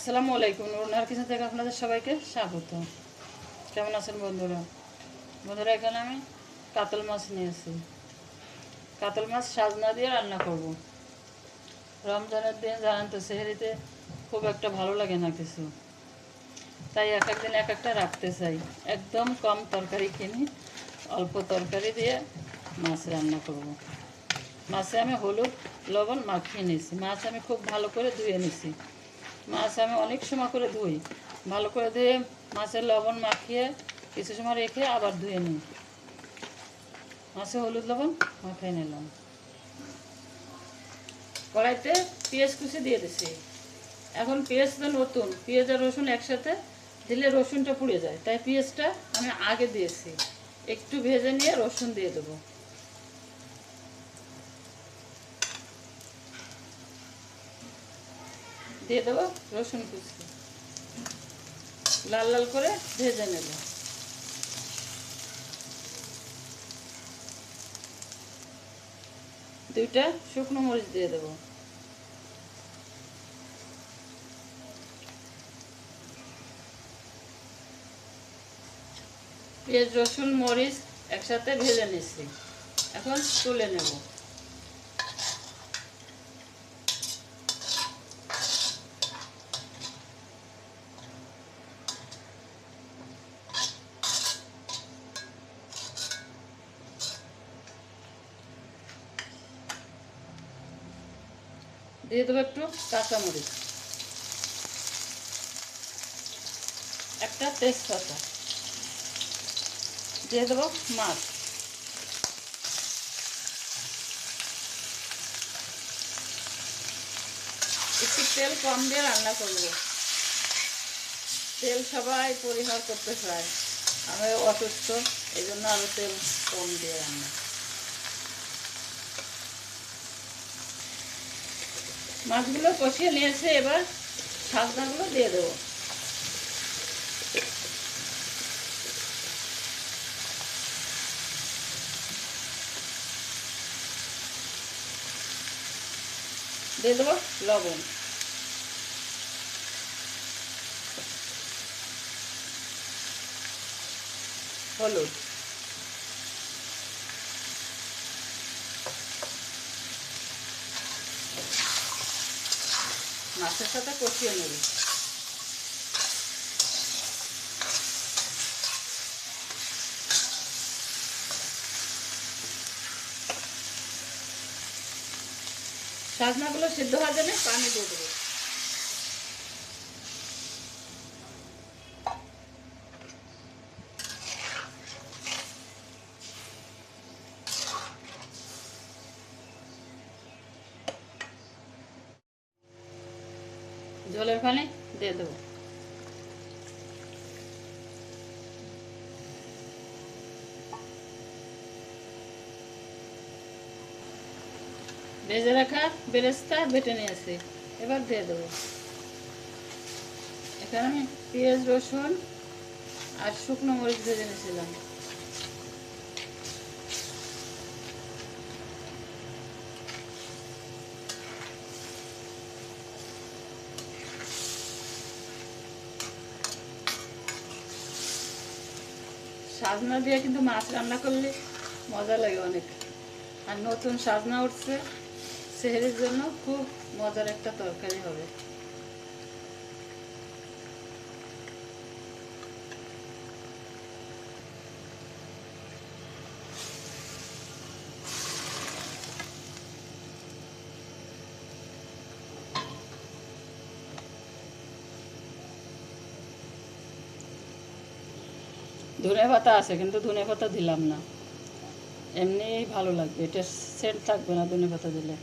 আসসালামু আলাইকুম। ওনার কিচেন থেকে আপনাদের সবাইকে স্বাগত। কেমন আছেন বন্ধুরা? বন্ধুরা, এখানে আমি কাতল মাছ নিয়েছি। কাতল মাছ সাজনা দিয়ে রান্না করব। রমজানের দিন জানেন তো, সেহরিতে খুব একটা ভালো লাগে না কিছু, তাই এক একদিন এক একটা রাখতে চাই। একদম কম তরকারি কিনি, অল্প তরকারি দিয়ে মাছ রান্না করব। মাছে আমি হলুদ লবণ মাখিয়ে নিয়েছি। মাছ আমি খুব ভালো করে ধুয়ে নিয়েছি। মাছ আমি অনেক সময় করে ধুই, ভালো করে ধুয়ে মাছের লবণ মাখিয়ে কিছু সময় রেখে আবার ধুয়ে নিই। মাছে হলুদ লবণ মাখিয়ে নিলাম। কড়াইতে পেঁয়াজ কুচি দিয়ে দিছি। এখন পেঁয়াজটা নতুন, পেঁয়াজ আর রসুন একসাথে দিলে রসুনটা পুড়ে যায়, তাই পেঁয়াজটা আমি আগে দিয়েছি। একটু ভেজে নিয়ে রসুন দিয়ে দেবো। দিয়ে দেবো রসুন কুচি, লাল লাল করে ভেজে নেব। দুইটা শুকনো মরিচ দিয়ে দেবো। পেঁয়াজ রসুন মরিচ একসাথে ভেজে নিচ্ছি, এখন তুলে নেব। দিয়ে দেবো একটু কাঁচামরিচ, একটা তেজপাতা, দিয়ে দেবো মাছ। একটু তেল কম দিয়ে রান্না করব। তেল সবাই পরিহার করতে চায়, আমি অসুস্থ, এই জন্য আরও তেল কম দিয়ে রান্না। মাছগুলো কষিয়ে নিয়েছে, এবার শাকনাগুলো দিয়ে দেবো। দিয়ে দেবো লবণ, হলুদ, মাছের সাথে কষিয়ে নেব। শাকনাগুলো সিদ্ধ হওয়ার জন্য পানি দিয়ে দেবো। ঝোলের পানি দিয়ে দেবো। ভেজে রাখা বেরেস্তা বেটে নিয়েছি, এবার দিয়ে দেবো। এখানে আমি পেঁয়াজ রসুন আর শুকনো মরিচ ভেজে নিয়েছিলাম। সাজনা দিয়ে কিন্তু মাছ রান্না করলে মজা লাগে অনেক। আর নতুন সাজনা উঠছে, সেহরির জন্য খুব মজার একটা তরকারি হবে। ধনে পাতা আছে, কিন্তু ধনে পাতা দিলাম না, এমনি ভালো লাগবে, এটা সেন্ট থাকবে না ধনে পাতা দিলে।